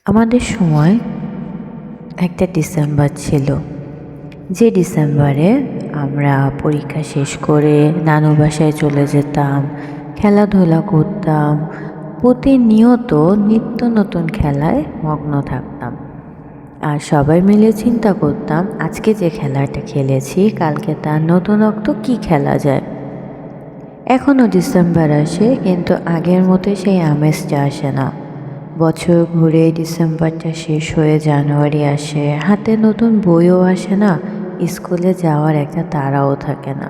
আমাদের সময় একটা ডিসেম্বর ছিল, যে ডিসেম্বরে আমরা পরীক্ষা শেষ করে নানু বাসায় চলে যেতাম, খেলাধুলা করতাম, প্রতিনিয়ত নিত্য নতুন খেলায় মগ্ন থাকতাম। আর সবাই মিলে চিন্তা করতাম আজকে যে খেলাটা খেলেছি কালকে তার নতুনত্ব কী খেলা যায়। এখনও ডিসেম্বর আসে, কিন্তু আগের মতো সেই আমেজটা আসে না। বছর ঘুরে ডিসেম্বরটা শেষ হয়ে জানুয়ারি আসে, হাতে নতুন বইও আসে না, স্কুলে যাওয়ার একটা তাড়াও থাকে না।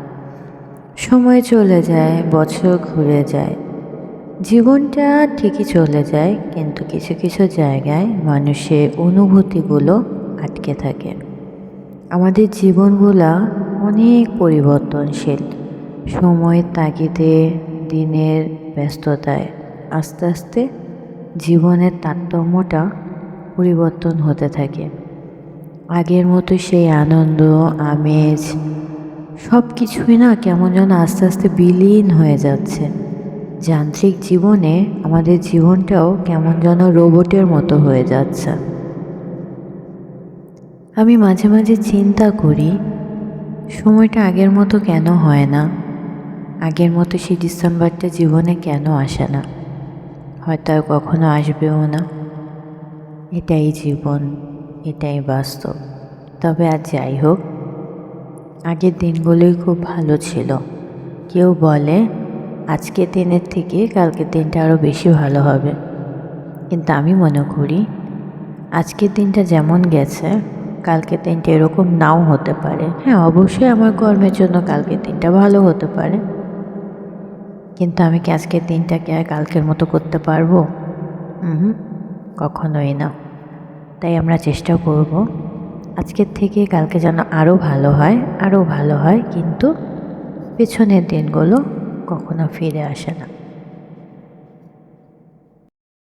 সময় চলে যায়, বছর ঘুরে যায়, জীবনটা ঠিকই চলে যায়, কিন্তু কিছু কিছু জায়গায় মানুষের অনুভূতিগুলো আটকে থাকে। আমাদের জীবনগুলা অনেক পরিবর্তনশীল। সময়ের তাগিদে, দিনের ব্যস্ততায় আস্তে আস্তে জীবনের তারতম্যটা পরিবর্তন হতে থাকে। আগের মতো সেই আনন্দ, আমেজ সব কিছুই না কেমন যেন আস্তে আস্তে বিলীন হয়ে যাচ্ছে। যান্ত্রিক জীবনে আমাদের জীবনটাও কেমন যেন রোবটের মতো হয়ে যাচ্ছে। আমি মাঝে মাঝে চিন্তা করি সময়টা আগের মতো কেন হয় না, আগের মতো সেই ডিসেম্বরটা জীবনে কেন আসে না। হয়তো আর কখনো আসবেও না। এটাই জীবন, এটাই বাস্তব। তবে আর যাই হোক, আগের দিনগুলোই খুব ভালো ছিল। কেউ বলে আজকের দিনের থেকে কালকের দিনটা আরও বেশি ভালো হবে, কিন্তু আমি মনে করি আজকের দিনটা যেমন গেছে কালকের দিনটা এরকম নাও হতে পারে। হ্যাঁ, অবশ্যই আমার কর্মের জন্য কালকের দিনটা ভালো হতে পারে, কিন্তু আমি কি আজকের দিনটাকে আর কালকের মতো করতে পারবো? কখনোই না। তাই আমরা চেষ্টা করব আজকের থেকে কালকে যেন আরও ভালো হয়, আরও ভালো হয়, কিন্তু পেছনের দিনগুলো কখনো ফিরে আসে না।